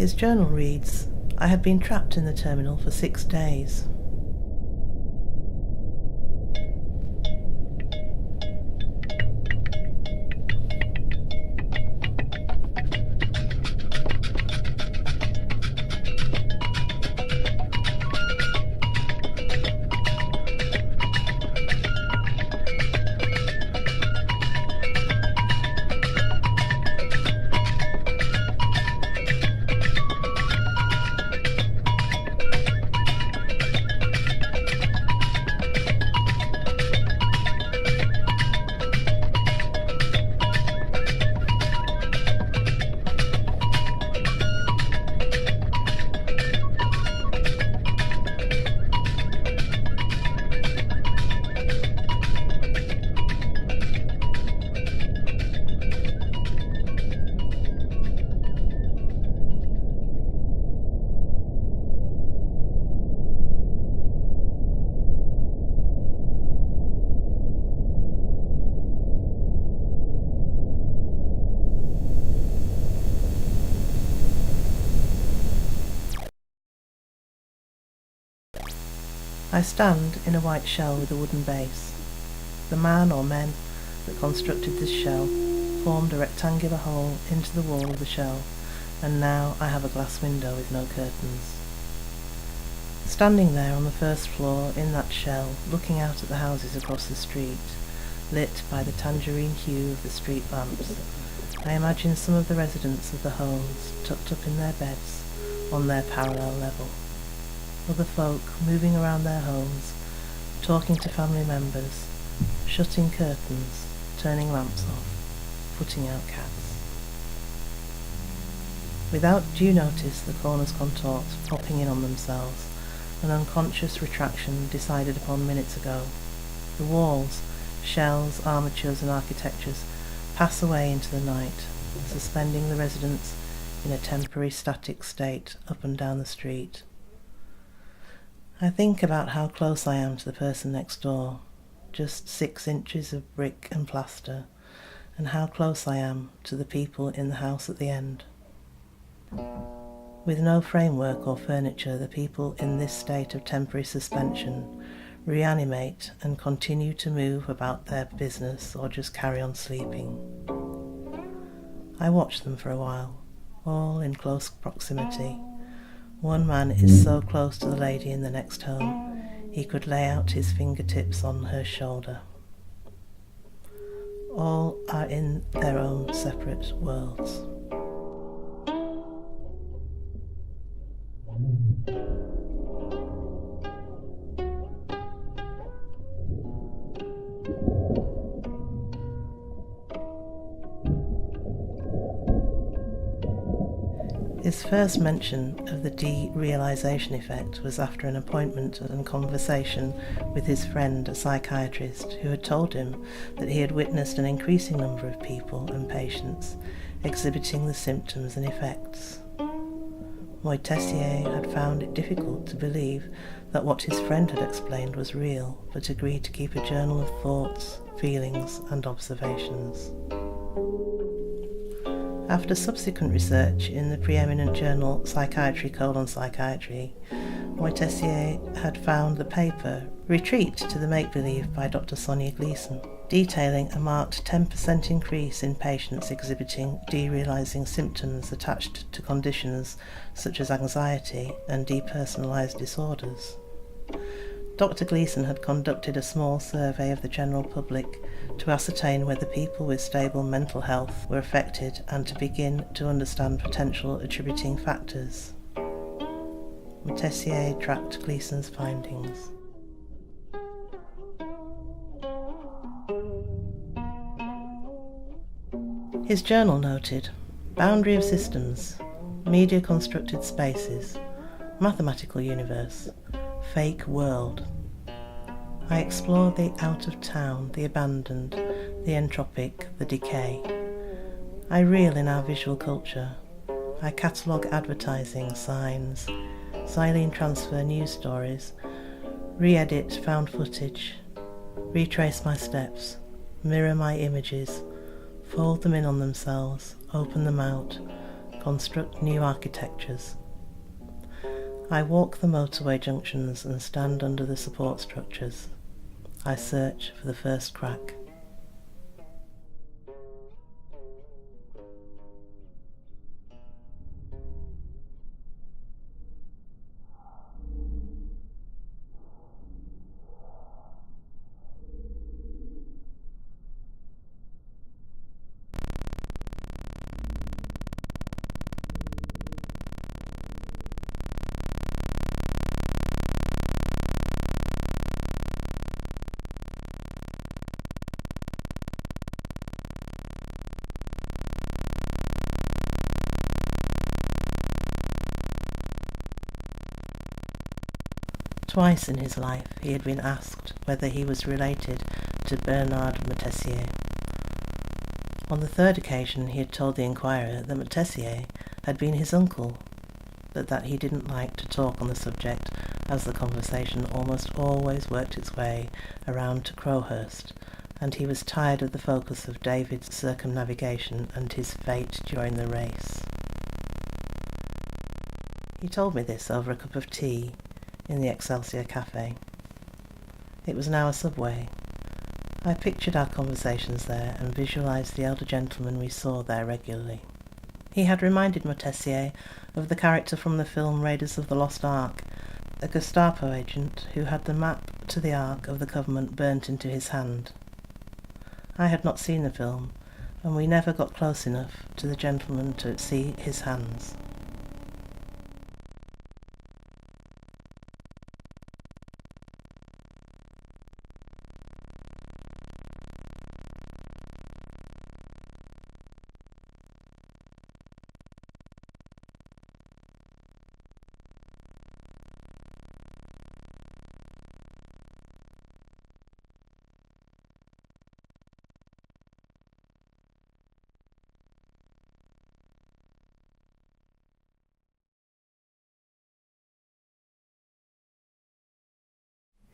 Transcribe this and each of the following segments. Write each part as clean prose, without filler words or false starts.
His journal reads, "I had been trapped in the terminal for 6 days. I stand in a white shell with a wooden base. The man or men that constructed this shell formed a rectangular hole into the wall of the shell, and now I have a glass window with no curtains. Standing there on the first floor in that shell, looking out at the houses across the street, lit by the tangerine hue of the street lamps, I imagine some of the residents of the homes tucked up in their beds on their parallel level. Other folk moving around their homes, talking to family members, shutting curtains, turning lamps off, putting out cats. Without due notice, the corners contort, popping in on themselves, an unconscious retraction decided upon minutes ago. The walls, shells, armatures and architectures pass away into the night, suspending the residents in a temporary static state up and down the street. I think about how close I am to the person next door, just 6 inches of brick and plaster, and how close I am to the people in the house at the end. With no framework or furniture, the people in this state of temporary suspension reanimate and continue to move about their business or just carry on sleeping. I watch them for a while, all in close proximity. One man is so close to the lady in the next home, he could lay out his fingertips on her shoulder. All are in their own separate worlds. His first mention of the derealisation effect was after an appointment and conversation with his friend, a psychiatrist, who had told him that he had witnessed an increasing number of people and patients exhibiting the symptoms and effects. Moitessier had found it difficult to believe that what his friend had explained was real, but agreed to keep a journal of thoughts, feelings and observations. After subsequent research in the preeminent journal Psychiatry, Moitessier had found the paper Retreat to the Make-Believe by Dr. Sonia Gleason, detailing a marked 10% increase in patients exhibiting derealising symptoms attached to conditions such as anxiety and depersonalised disorders. Dr. Gleason had conducted a small survey of the general public to ascertain whether people with stable mental health were affected and to begin to understand potential attributing factors. Moitessier tracked Gleason's findings. His journal noted, boundary of systems, media constructed spaces, mathematical universe, fake world. I explore the out of town, the abandoned, the entropic, the decay. I reel in our visual culture. I catalogue advertising, signs, silene transfer news stories, re-edit found footage, retrace my steps, mirror my images, fold them in on themselves, open them out, construct new architectures. I walk the motorway junctions and stand under the support structures. I search for the first crack. Twice in his life he had been asked whether he was related to Bernard Montessier. On the third occasion he had told the inquirer that Montessier had been his uncle, but that he didn't like to talk on the subject as the conversation almost always worked its way around to Crowhurst, and he was tired of the focus of David's circumnavigation and his fate during the race. He told me this over a cup of tea in the Excelsior Cafe. It was now a subway. I pictured our conversations there and visualised the elder gentleman we saw there regularly. He had reminded Montessier of the character from the film Raiders of the Lost Ark, a Gestapo agent who had the map to the Ark of the Covenant burnt into his hand. I had not seen the film, and we never got close enough to the gentleman to see his hands.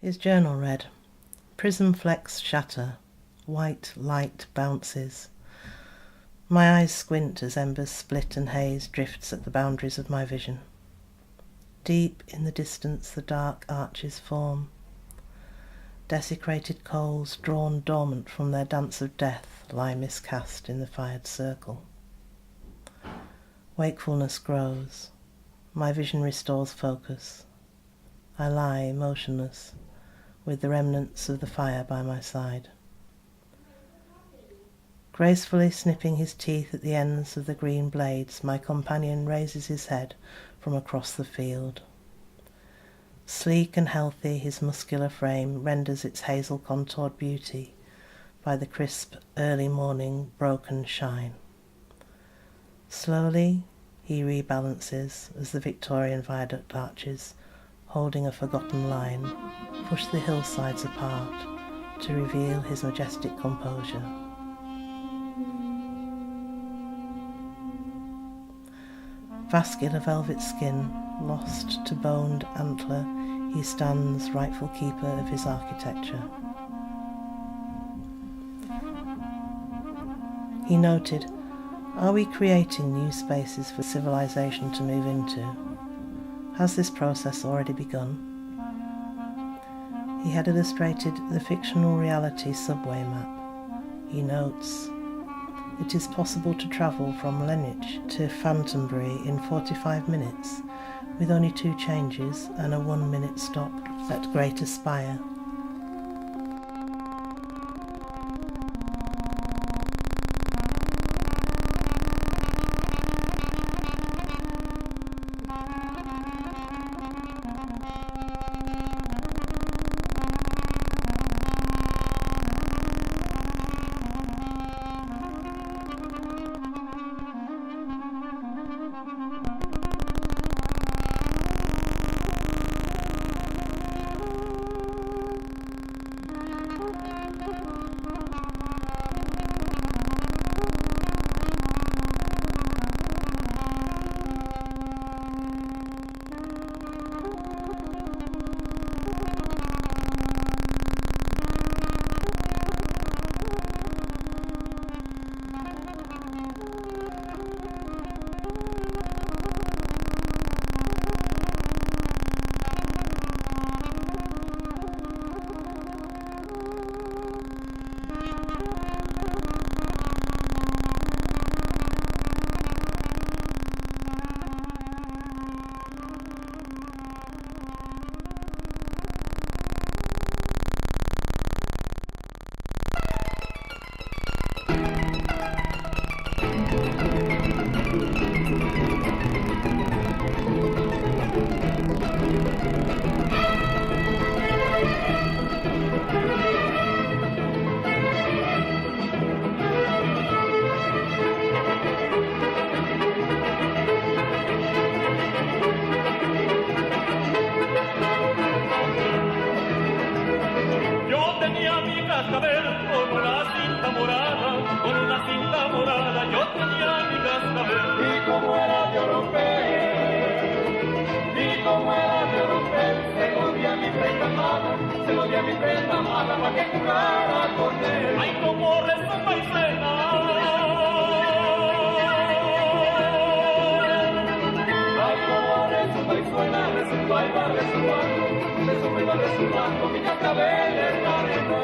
His journal read, "Prism flecks shatter, white light bounces. My eyes squint as embers split and haze drifts at the boundaries of my vision. Deep in the distance the dark arches form. Desecrated coals drawn dormant from their dance of death lie miscast in the fired circle. Wakefulness grows. My vision restores focus. I lie motionless, with the remnants of the fire by my side. Gracefully snipping his teeth at the ends of the green blades, my companion raises his head from across the field. Sleek and healthy, his muscular frame renders its hazel-contoured beauty by the crisp, early morning broken shine. Slowly, he rebalances as the Victorian viaduct arches, holding a forgotten line, push the hillsides apart to reveal his majestic composure. Vascular velvet skin, lost to boned antler, he stands rightful keeper of his architecture. He noted, "Are we creating new spaces for civilization to move into? Has this process already begun?" He had illustrated the fictional reality subway map. He notes, "It is possible to travel from Greenwich to Fantonbury in 45 minutes, with only 2 changes and a 1-minute stop at Greater Spire." tenía mi cascabel con una cinta morada, con una cinta morada, yo tenía mi cascabel. Y como era de Oropel, se lo di a mi prenda amada, para que jugara con él. Ay, como rezumba y suena. Ay, como rezumba y suena, rezumba y va resumbando, rezumba y va resumbando, mi cascabel en la arena.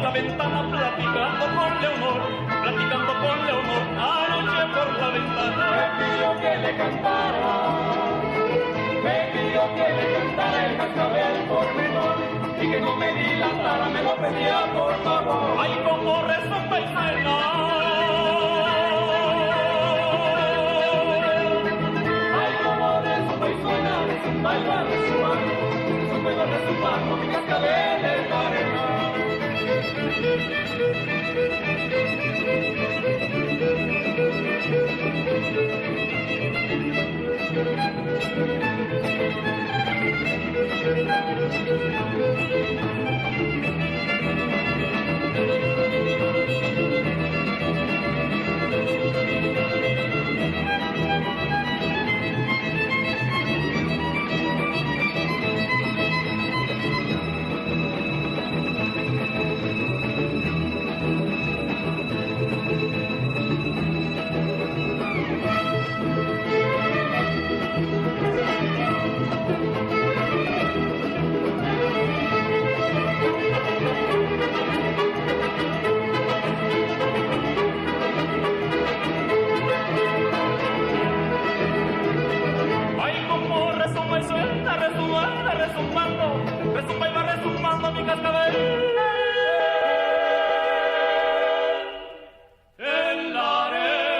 La ventana platicando con Leonor, anoche por la ventana. Me pidió que le cantara el cascabel por menor, y que no me dilatara, me lo pedía por favor. Ay, como rezumba y suena. Ay, como rezumba y suena, rezumba y va resumbando, rezumba y va resumbando, mi cascabel en la arena. Rezumba y va rezumbando mi cascabel en la arena.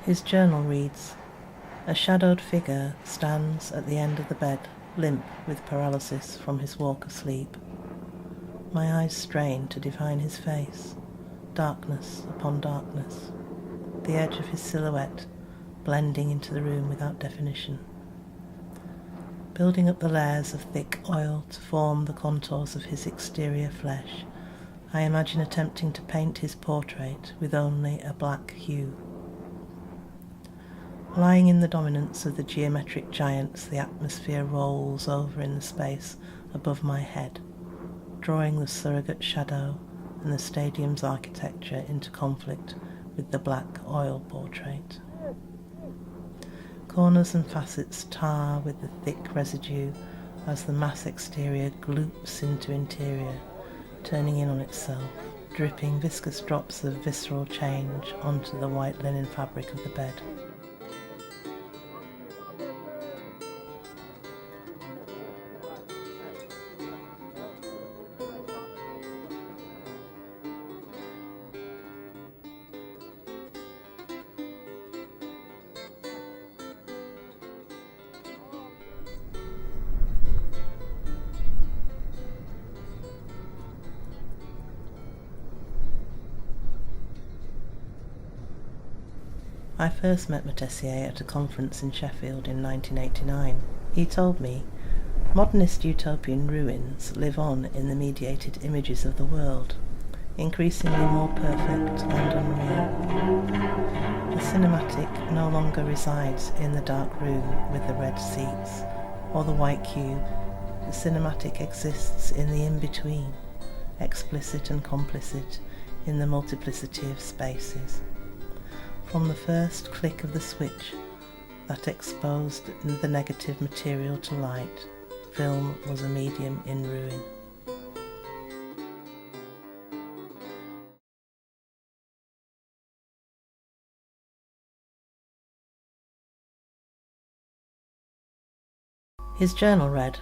His journal reads, "A shadowed figure stands at the end of the bed, limp with paralysis from his walk of sleep. My eyes strain to divine his face. Darkness upon darkness, the edge of his silhouette blending into the room without definition. Building up the layers of thick oil to form the contours of his exterior flesh, I imagine attempting to paint his portrait with only a black hue. Lying in the dominance of the geometric giants, the atmosphere rolls over in the space above my head, drawing the surrogate shadow and the stadium's architecture into conflict with the black oil portrait. Corners and facets tar with the thick residue as the mass exterior gloops into interior, turning in on itself, dripping viscous drops of visceral change onto the white linen fabric of the bed. I first met Matessier at a conference in Sheffield in 1989. He told me, "Modernist utopian ruins live on in the mediated images of the world, increasingly more perfect and unreal. The cinematic no longer resides in the dark room with the red seats or the white cube. The cinematic exists in the in-between, explicit and complicit in the multiplicity of spaces. From the first click of the switch, that exposed the negative material to light, film was a medium in ruin. His journal read,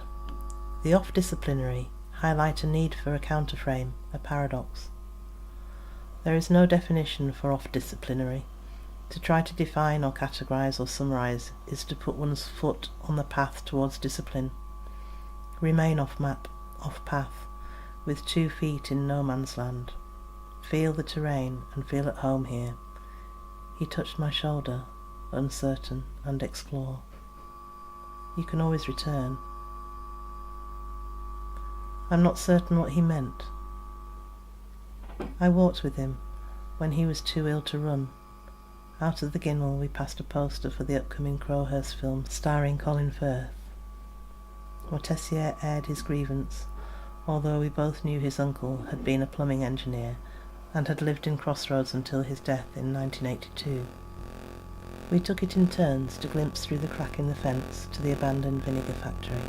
"The off-disciplinary highlight a need for a counterframe, a paradox. There is no definition for off-disciplinary. To try to define or categorize or summarize is to put one's foot on the path towards discipline. Remain off-map, off-path, with 2 feet in no man's land. Feel the terrain and feel at home here." He touched my shoulder, uncertain, and explore. "You can always return." I'm not certain what he meant. I walked with him when he was too ill to run. Out of the Ginwell we passed a poster for the upcoming Crowhurst film starring Colin Firth. Mortessier aired his grievance, although we both knew his uncle had been a plumbing engineer and had lived in Crossroads until his death in 1982. We took it in turns to glimpse through the crack in the fence to the abandoned vinegar factory.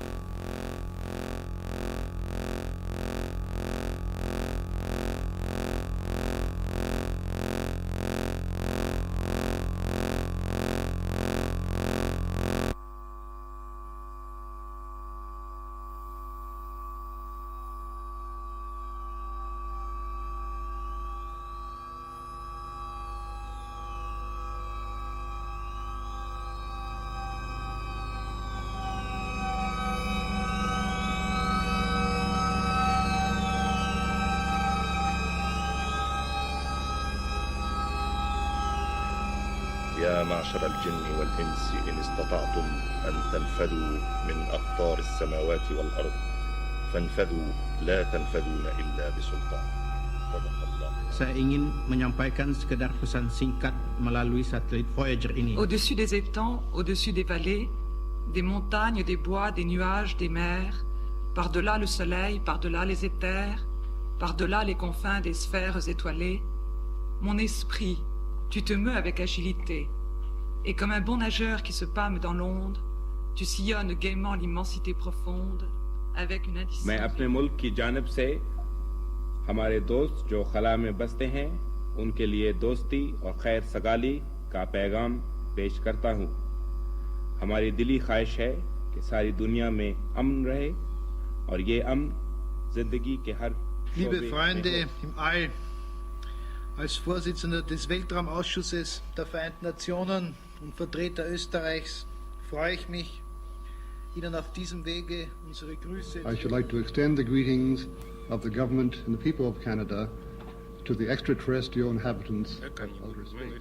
يا معشر الجن والإنس إن استطعتم أن تنفذوا من أقطار السماوات والأرض فانفذوا لا تنفذون إلا بسلطان. صدق الله. Saya ingin menyampaikan sekedar pesan singkat melalui satelit Voyager ini. Au-dessus des étangs, au-dessus des vallées, des montagnes, des bois, des nuages, des mers, par-delà le soleil, par-delà les éthers, par-delà les confins des sphères étoilées, mon esprit, tu te meus avec agilité, et comme un bon nageur qui se pâme dans l'onde, tu sillonnes gaiement l'immensité profonde avec une indistinction. मैं अपने मुल्क की जानिब से हमारे दोस्त जो खला में बसते हैं उनके लिए दोस्ती और खैर सगाली का पैगाम पेश करता हूँ। हमारी दिली ख्वाहिश है कि सारी दुनिया में अमन रहे और ये अमन जिंदगी के हर Liebe Freunde im All, als Vorsitzender des Weltraumausschusses der Vereinten Nationen und Vertreter Österreichs freue ich mich, Ihnen auf diesem Wege unsere Grüße. I should like to extend the greetings of the government and the people of Canada to the extraterrestrial inhabitants of outer space.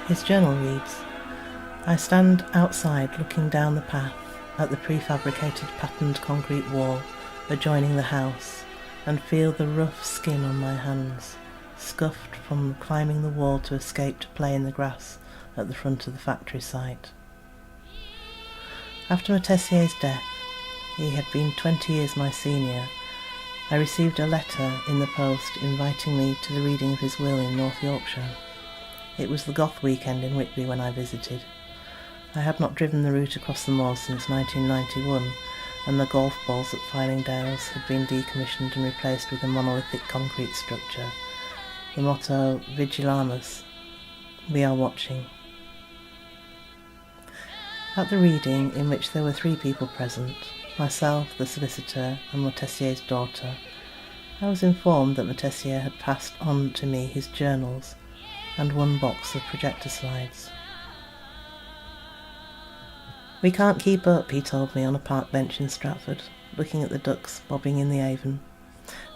His journal reads, "I stand outside looking down the path at the prefabricated patterned concrete wall adjoining the house and feel the rough skin on my hands, scuffed from climbing the wall to escape to play in the grass at the front of the factory site." After Mortessier's death, he had been 20 years my senior, I received a letter in the post inviting me to the reading of his will in North Yorkshire. It was the Goth weekend in Whitby when I visited. I had not driven the route across the moors since 1991, and the golf balls at Fylingdales had been decommissioned and replaced with a monolithic concrete structure. The motto, Vigilamus, we are watching. At the reading, in which there were 3 people present, myself, the solicitor, and Mortessier's daughter, I was informed that Mortessier had passed on to me his journals and 1 box of projector slides. "We can't keep up," he told me on a park bench in Stratford, looking at the ducks bobbing in the Avon.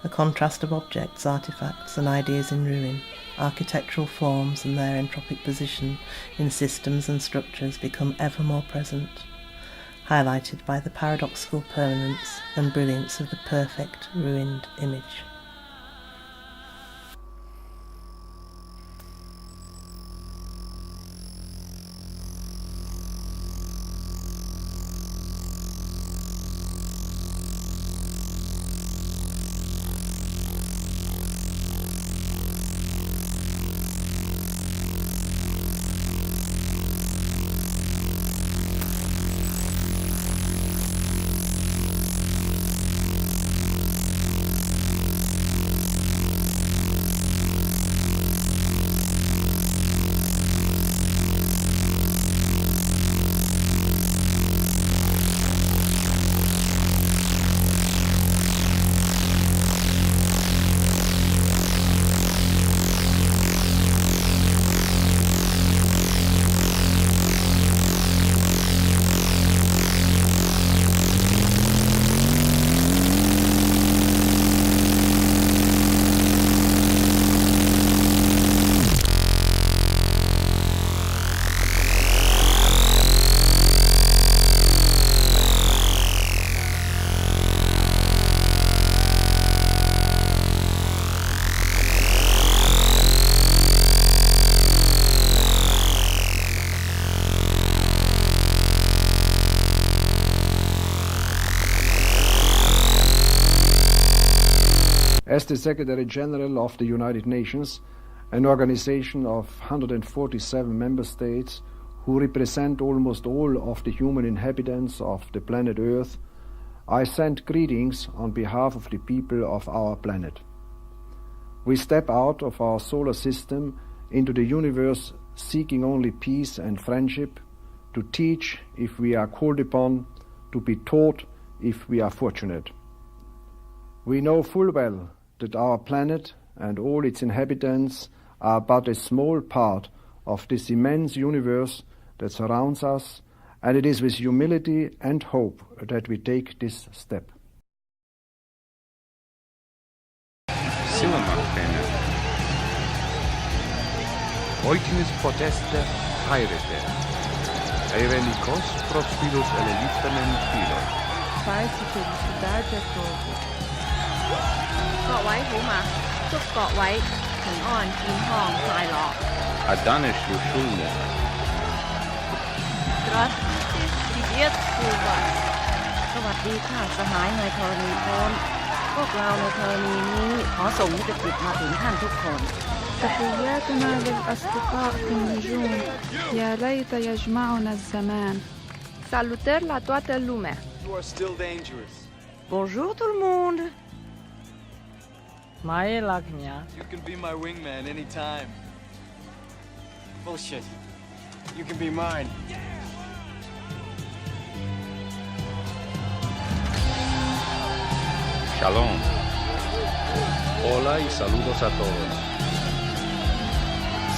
A contrast of objects, artefacts and ideas in ruin, architectural forms and their entropic position in systems and structures become ever more present, highlighted by the paradoxical permanence and brilliance of the perfect, ruined image. As the Secretary General of the United Nations, an organization of 147 member states who represent almost all of the human inhabitants of the planet Earth, I send greetings on behalf of the people of our planet. We step out of our solar system into the universe seeking only peace and friendship, to teach if we are called upon, to be taught if we are fortunate. We know full well that our planet and all its inhabitants are but a small part of this immense universe that surrounds us, and it is with humility and hope that we take this step. Oitinis poteste haerete, Eirenikos prospilus eleliftamen philon. Paz e felicidade a todos. 各位好嗎？祝各位平安、健康、快樂。Adanish Yushulne. Здравствуйте, приветствую вас. สวัสดีค่ะสหายในธรณีพ้นพวกเราในธรณีนี้ขอส่งมิตรจิตมาถึงท่านทุกคน تحياتنا للأصدقاء في النجوم يا ليت يجمعنا الزمان. Salutări la toată lumea. You are still dangerous. Bonjour tout le monde. You can be my wingman anytime. Bullshit. You can be mine. Shalom. Hola y saludos a todos.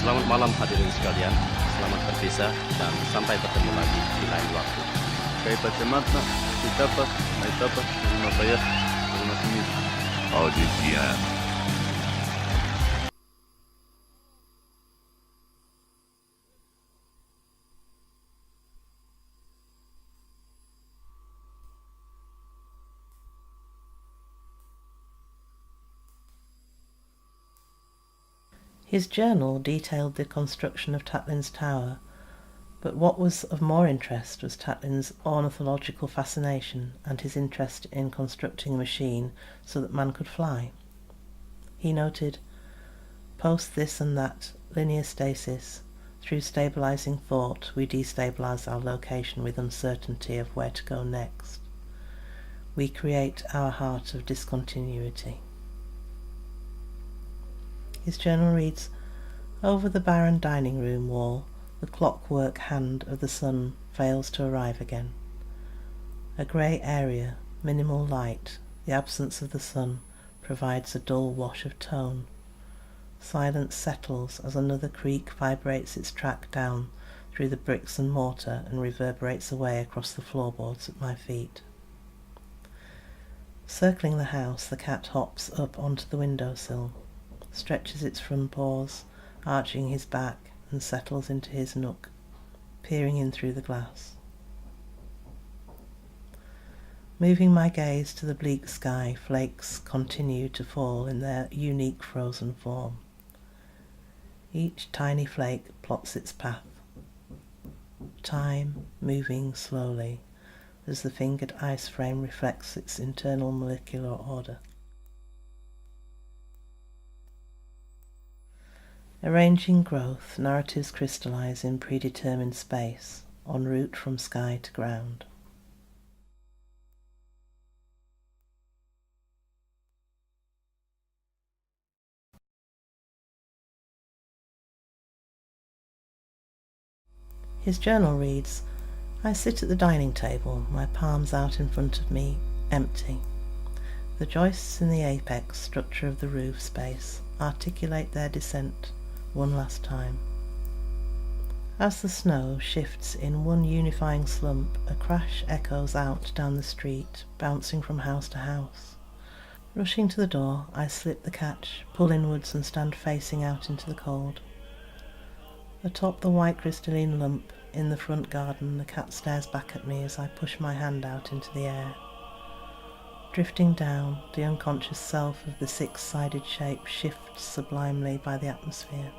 Selamat malam hadirin sekalian. Selamat berpisah dan sampai bertemu lagi di lain waktu. Kaipa tematna, etapas, terima saya, terima kasih. Auditia. His journal detailed the construction of Tatlin's tower, but what was of more interest was Tatlin's ornithological fascination and his interest in constructing a machine so that man could fly. He noted, "Post this and that, linear stasis. Through stabilizing thought, we destabilize our location with uncertainty of where to go next. We create our heart of discontinuity." His journal reads, "Over the barren dining room wall, the clockwork hand of the sun fails to arrive again. A grey area, minimal light, the absence of the sun provides a dull wash of tone. Silence settles as another creak vibrates its track down through the bricks and mortar and reverberates away across the floorboards at my feet. Circling the house, the cat hops up onto the windowsill, stretches its front paws, arching his back, and settles into his nook, peering in through the glass. Moving my gaze to the bleak sky, flakes continue to fall in their unique frozen form. Each tiny flake plots its path, time moving slowly as the fingered ice frame reflects its internal molecular order. Arranging growth, narratives crystallize in predetermined space, en route from sky to ground. His journal reads, I sit at the dining table, my palms out in front of me, empty. The joists in the apex structure of the roof space articulate their descent one last time. As the snow shifts in one unifying slump, a crash echoes out down the street, bouncing from house to house. Rushing to the door, I slip the catch, pull inwards and stand facing out into the cold. Atop the white crystalline lump in the front garden, the cat stares back at me as I push my hand out into the air. Drifting down, the unconscious self of the six-sided shape shifts sublimely by the atmosphere.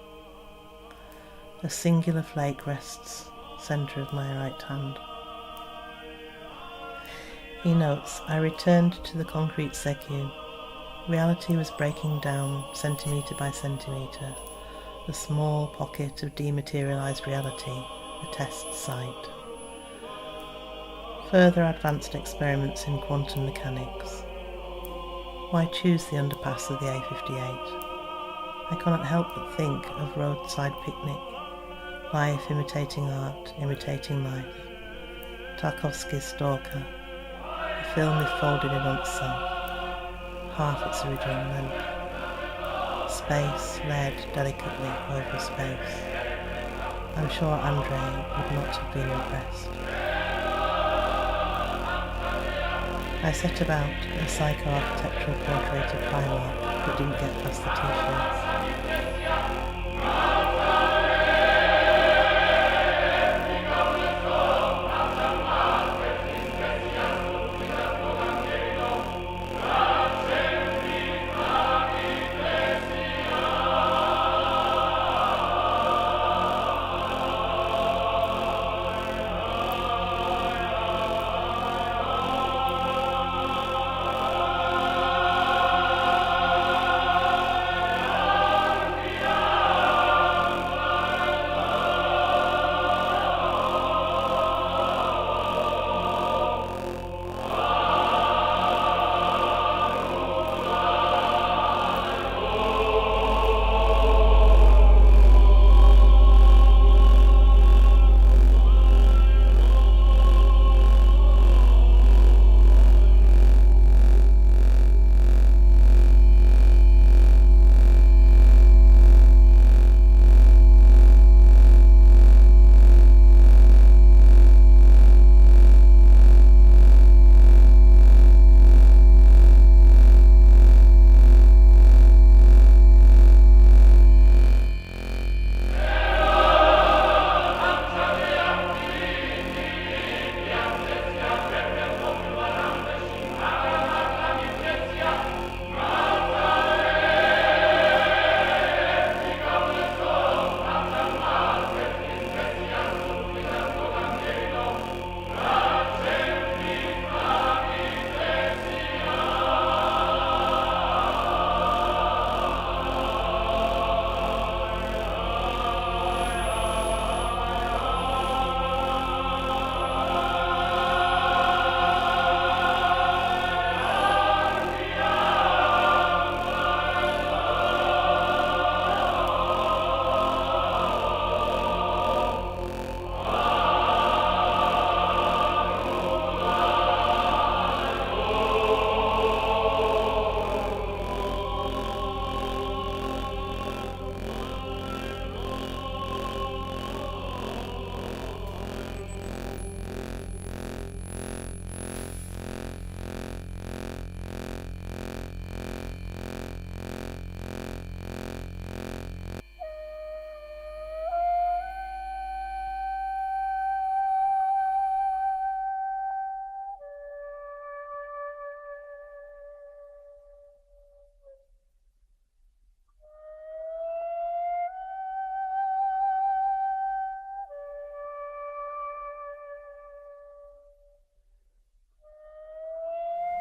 A singular flake rests centre of my right hand. He notes, I returned to the concrete segue. Reality was breaking down centimetre by centimetre. A small pocket of dematerialized reality, a test site. Further advanced experiments in quantum mechanics. Why choose the underpass of the A58? I cannot help but think of roadside picnic, life imitating art, imitating life. Tarkovsky's Stalker, a film if folded in on itself, half its original length. Space led delicately over space. I'm sure Andrei would not have been impressed. I set about a psycho-architectural portrait of Primark, but didn't get past the t-shirts.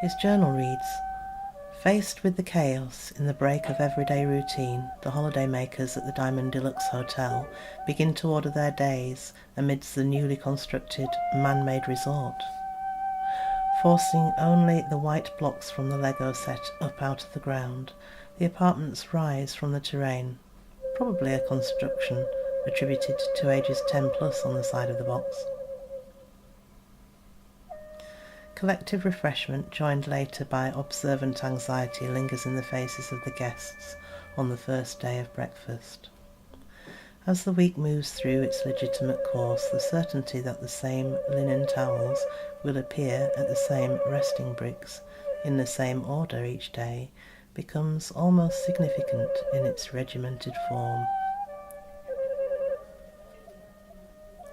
His journal reads, "Faced with the chaos in the break of everyday routine, the holidaymakers at the Diamond Deluxe Hotel begin to order their days amidst the newly constructed man-made resort. Forcing only the white blocks from the Lego set up out of the ground, the apartments rise from the terrain, probably a construction attributed to ages 10 plus on the side of the box. Collective refreshment, joined later by observant anxiety, lingers in the faces of the guests on the first day of breakfast. As the week moves through its legitimate course, the certainty that the same linen towels will appear at the same resting bricks in the same order each day becomes almost significant in its regimented form.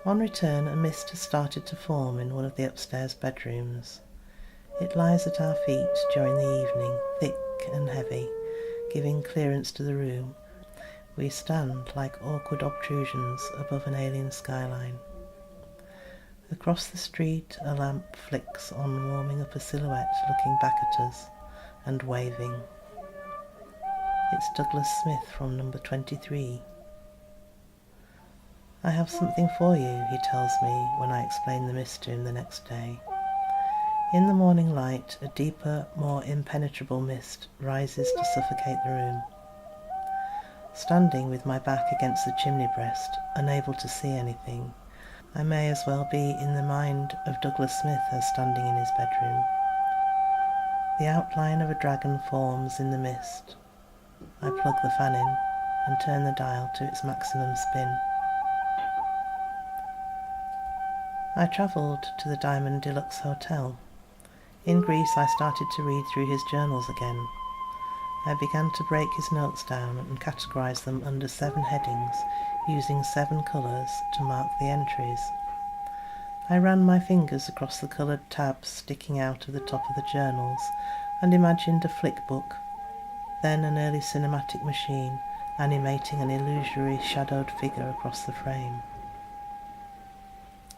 On return, a mist has started to form in one of the upstairs bedrooms. It lies at our feet during the evening, thick and heavy, giving clearance to the room. We stand like awkward obtrusions above an alien skyline. Across the street, a lamp flicks on, warming up a silhouette looking back at us and waving. It's Douglas Smith from number 23. "I have something for you," he tells me when I explain the mist to him the next day. In the morning light, a deeper, more impenetrable mist rises to suffocate the room. Standing with my back against the chimney breast, unable to see anything, I may as well be in the mind of Douglas Smith as standing in his bedroom. The outline of a dragon forms in the mist. I plug the fan in and turn the dial to its maximum spin. I travelled to the Diamond Deluxe Hotel. In Greece, I started to read through his journals again. I began to break his notes down and categorise them under 7 headings, using 7 colours to mark the entries. I ran my fingers across the coloured tabs sticking out of the top of the journals and imagined a flick book, then an early cinematic machine animating an illusory shadowed figure across the frame.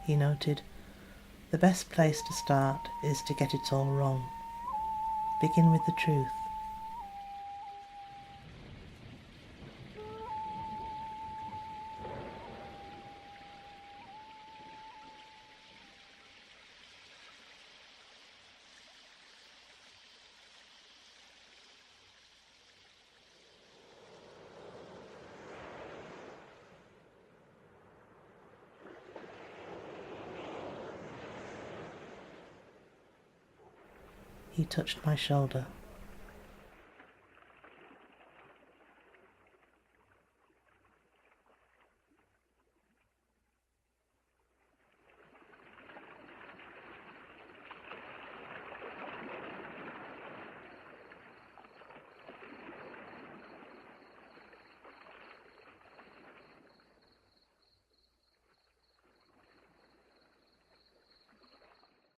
He noted, "The best place to start is to get it all wrong. Begin with the truth." He touched my shoulder.